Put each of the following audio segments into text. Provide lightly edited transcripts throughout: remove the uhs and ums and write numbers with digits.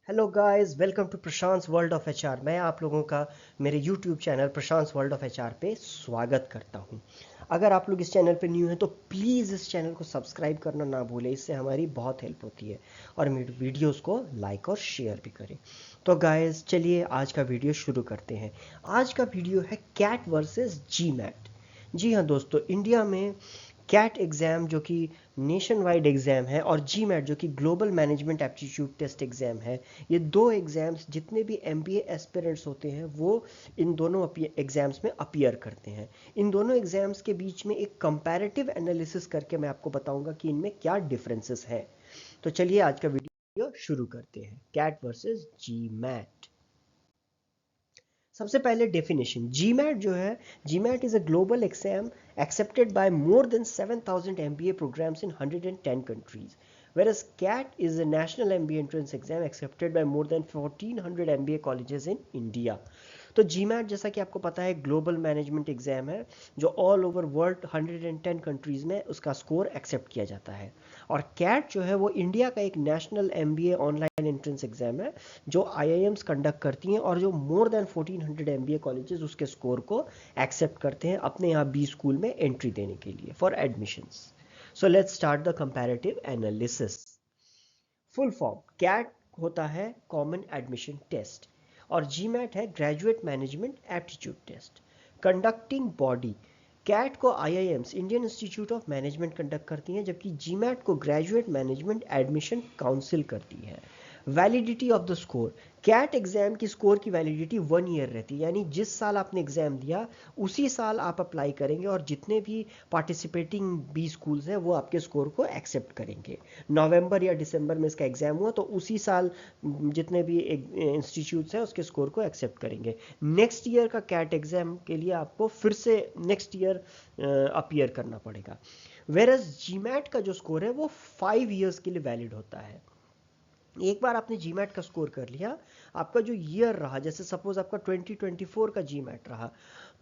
Hello guys, welcome to Prashant world of HR. मैं आप लोगों का मेरे YouTube channel Prashant world of HR पे स्वागत करता हूं। अगर आप लोग इस चैनल पे न्यू हैं तो प्लीज़ इस चैनल को सब्सक्राइब करना ना भूलें, इससे हमारी बहुत हेल्प होती है। और मेरे वीडियोस को लाइक और शेयर भी करें। तो गाइस चलिए आज का वीडियो शुरू करते हैं। आज का वीडियो है कैट वर्सेस जी मैट। जी हाँ दोस्तों, इंडिया में कैट एग्ज़ाम जो कि नेशन वाइड एग्ज़ाम है और जी मैट जो कि global management aptitude test exam है, ये दो एग्ज़ाम्स जितने भी एमबीए एस्पिरेंट्स होते हैं वो इन दोनों एग्ज़ाम्स में अपीयर करते हैं। इन दोनों एग्ज़ाम्स के बीच में एक कंपैरेटिव एनालिसिस करके मैं आपको बताऊंगा कि इनमें क्या डिफरेंसेस हैं। तो चलिए आज का वीडियो शुरू करते हैं। कैट वर्सेस जी मैट। सबसे पहले डेफिनेशन, जीमैट जो है, GMAT is a global exam accepted by more than 7,000 MBA programs in 110 countries, whereas CAT is a national MBA entrance exam accepted by more than 1,400 MBA colleges in India. तो GMAT जैसा कि आपको पता है global management exam है जो all over world 110 countries में उसका स्कोर एक्सेप्ट किया जाता है। और कैट जो है वो इंडिया का एक national MBA online entrance exam है जो आईआईएम्स कंडक्ट करती हैं और जो मोर देन 1400 एमबीए कॉलेजेस उसके स्कोर को एक्सेप्ट करते हैं अपने यहाँ बी स्कूल में एंट्री देने के लिए for admissions. So let's start the comparative analysis. Full form CAT होता है कॉमन एडमिशन टेस्ट और जीमैट है graduate management aptitude test. Conducting body, CAT को IIMs Indian Institute of Management conduct करती हैं जबकि जीमैट को ग्रेजुएट मैनेजमेंट एडमिशन काउंसिल करती है। Validity of the score, CAT exam की स्कोर की वैलिडिटी 1 ईयर रहती है, यानी जिस साल आपने एग्जाम दिया उसी साल आप अप्लाई करेंगे और जितने भी पार्टिसिपेटिंग बी स्कूल्स हैं वो आपके स्कोर को एक्सेप्ट करेंगे। नवंबर या दिसंबर में इसका एग्जाम हुआ तो उसी साल जितने भी इंस्टीट्यूट्स हैं उसके स्कोर को एक्सेप्ट करेंगे। नेक्स्ट ईयर का कैट एग्जाम के लिए आपको फिर से नेक्स्ट ईयर अपीयर करना पड़ेगा। वेरस जीमैट का जो स्कोर है वो 5 ईयर्स के लिए वैलिड होता है। एक बार आपने जीमैट का स्कोर कर लिया, आपका जो ईयर रहा, जैसे सपोज आपका 2024 का जीमैट रहा,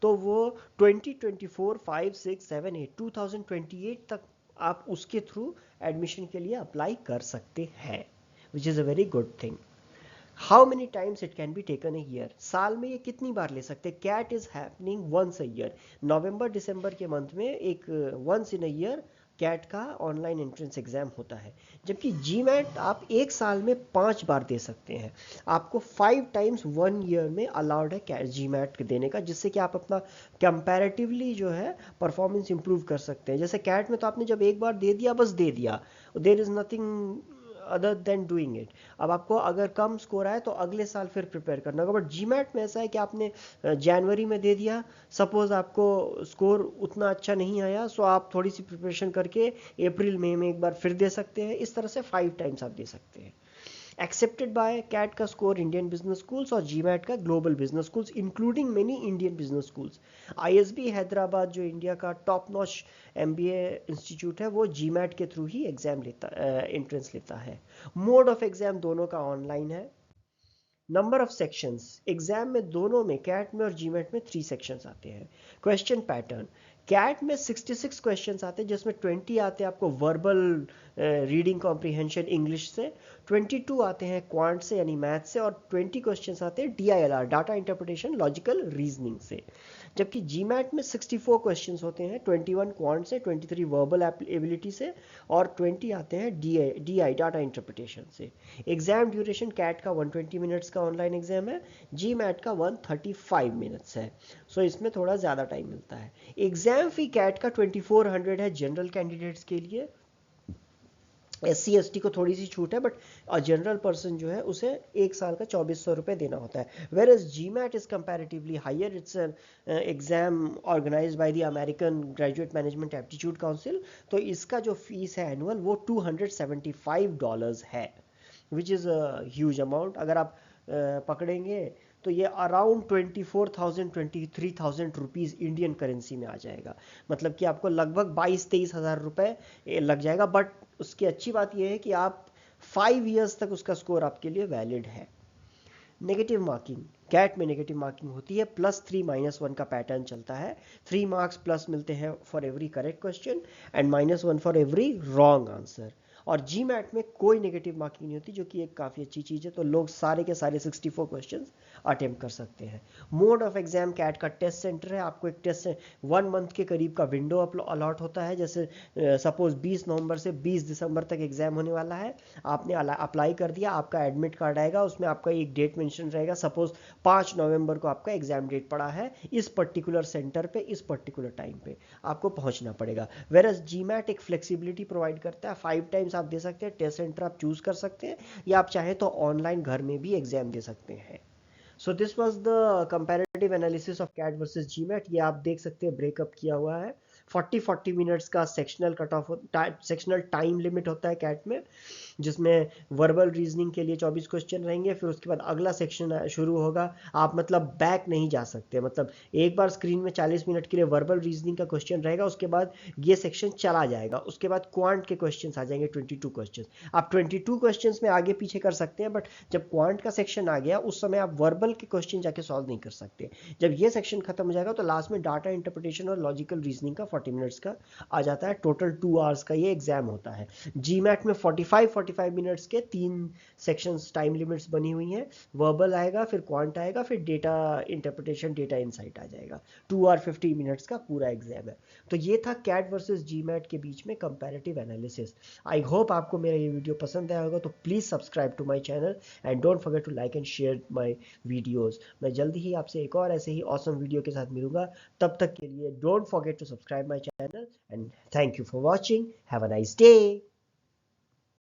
तो वो 2024 5 6 7 8 2028 तक आप उसके थ्रू एडमिशन के लिए अप्लाई कर सकते हैं, which is a very good thing. How many times it can be taken a year, साल में ये कितनी बार ले सकते हैं? CAT is happening once a year, नवंबर दिसंबर के मंथ में एक once in a year CAT का ऑनलाइन एंट्रेंस एग्जाम होता है। जबकि जी मैट आप एक साल में 5 बार दे सकते हैं। आपको 5 टाइम्स 1 ईयर में अलाउड है कैट जी मैट देने का, जिससे कि आप अपना कंपैरेटिवली जो है परफॉर्मेंस इंप्रूव कर सकते हैं। जैसे कैट में तो आपने जब एक बार दे दिया बस दे दिया, there is nothing other than doing it. अब आपको अगर कम स्कोर आए तो अगले साल फिर प्रिपेयर करना होगा। बट जीमैट में ऐसा है कि आपने जनवरी में दे दिया, सपोज आपको स्कोर उतना अच्छा नहीं आया, सो आप थोड़ी सी प्रिपरेशन करके अप्रैल मई में एक बार फिर दे सकते हैं। इस तरह से 5 टाइम्स आप दे सकते हैं। एक्सेप्टेड बाय कैट का स्कोर इंडियन बिजनेस स्कूल्स और जीमैट का global business schools including many Indian business schools. ISB Hyderabad जो इंडिया का टॉप नॉच एमबीए इंस्टीट्यूट है वो जीमैट के थ्रू ही एग्जाम लेता एंट्रेंस लेता है। मोड ऑफ एग्जाम दोनों का ऑनलाइन है। नंबर ऑफ सेक्शंस, एग्जाम में दोनों में कैट में और जीमैट में 3 सेक्शंस आते हैं। क्वेश्चन पैटर्न, कैट में 66 क्वेश्चंस आते हैं जिसमें 20 आते हैं आपको वर्बल रीडिंग कॉम्प्रिहेंशन इंग्लिश से, 22 आते हैं क्वांट से यानी मैथ से, और 20 क्वेश्चंस आते हैं DILR data interpretation logical reasoning से। जबकि जीमैट में 64 क्वेश्चंस होते हैं, 21 क्वांट से, 23 वर्बल एबिलिटी से और 20 आते हैं डीआई डाटा इंटरप्रिटेशन से। एग्जाम ड्यूरेशन, कैट का 120 मिनट्स का ऑनलाइन एग्जाम है, जी मैट का 135 मिनट्स है। सो इसमें थोड़ा ज़्यादा टाइम मिलता है। एग्जाम फी कैट का 2400 है जनरल कैंडिडेट्स के लिए। SC ST को थोड़ी सी छूट है, बट जनरल पर्सन जो है उसे एक साल का 2400 रुपये देना होता है। Whereas GMAT is comparatively higher, it's an exam organise by the American graduate management aptitude council. तो इसका जो फीस है एनुअल वो $275 है, which is a huge amount. अगर आप पकड़ेंगे तो ये अराउंड 24,000 23,000 रुपीज़ इंडियन करेंसी में आ जाएगा। मतलब कि आपको लगभग 22-23 हज़ार रुपये लग जाएगा। बट उसकी अच्छी बात यह है कि आप 5 ईयर्स तक उसका स्कोर आपके लिए वैलिड है। नेगेटिव मार्किंग, कैट में नेगेटिव मार्किंग होती है, +3 -1 का पैटर्न चलता है। 3 मार्क्स प्लस मिलते हैं for every correct question and -1 for every wrong answer. और जी मैट में कोई नेगेटिव मार्किंग नहीं होती, जो कि एक काफ़ी अच्छी चीज़ है। तो लोग सारे के सारे 64 क्वेश्चन अटेम्प्ट कर सकते हैं। मोड ऑफ एग्जाम कैट का टेस्ट सेंटर है। आपको एक टेस्ट 1 मंथ के करीब का विंडो अलॉट होता है। जैसे सपोज 20 नवंबर से 20 दिसंबर तक एग्जाम होने वाला है, आपने अप्लाई कर दिया, आपका एडमिट कार्ड आएगा, उसमें आपका एक डेट मेंशन रहेगा। सपोज 5 नवंबर को आपका एग्जाम डेट पड़ा है, इस पर्टिकुलर सेंटर पे इस पर्टिकुलर टाइम पे आपको पहुंचना पड़ेगा। वेरस जीमैट एक फ्लेक्सिबिलिटी प्रोवाइड करता है, 5 टाइम्स आप दे सकते हैं, टेस्ट सेंटर आप चूज कर सकते हैं, या आप चाहे तो ऑनलाइन घर में भी एग्जाम दे सकते हैं। So this was the comparative analysis of CAT versus GMAT. ये आप देख सकते हैं ब्रेकअप किया हुआ है। 40 मिनट्स का sectional cut off sectional time limit होता है कैट में, जिसमें वर्बल रीजनिंग के लिए 24 क्वेश्चन रहेंगे। फिर उसके बाद अगला सेक्शन शुरू होगा। आप मतलब बैक नहीं जा सकते, मतलब एक बार स्क्रीन में 40 मिनट के लिए वर्बल रीजनिंग का क्वेश्चन रहेगा, उसके बाद ये सेक्शन चला जाएगा। उसके बाद क्वांट के क्वेश्चन आ जाएंगे 22 क्वेश्चन। आप 22 क्वेश्चन में आगे पीछे कर सकते हैं, बट जब क्वांट का सेक्शन आ गया उस समय आप वर्बल के क्वेश्चन जाके सॉल्व नहीं कर सकते। जब ये सेक्शन खत्म हो जाएगा तो लास्ट में डाटा इंटरप्रिटेशन और लॉजिकल रीजनिंग का 40 मिनट्स का आ जाता है। टोटल 2 आवर्स का ये एग्जाम होता है। जीमैट में 45 मिनट्स के 3 सेक्शंस टाइम लिमिट्स बनी हुई हैं। वर्बल आएगा, फिर क्वांट आएगा, फिर डेटा इंटरप्रिटेशन, डेटा इनसाइट आ जाएगा। 2 आवर 50 मिनट्स का पूरा एग्जाम है। तो ये था कैट वर्सेस जीमैट के बीच में कंपैरेटिव एनालिसिस। आई होप आपको मेरा ये वीडियो पसंद आया होगा। तो please subscribe to my channel and don't forget to like and share my videos. मैं जल्दी ही आपसे एक और ऐसे ही ऑसम वीडियो के साथ मिलूंगा। तब तक के लिए don't forget to subscribe my channel and thank you for watching. Have a nice day.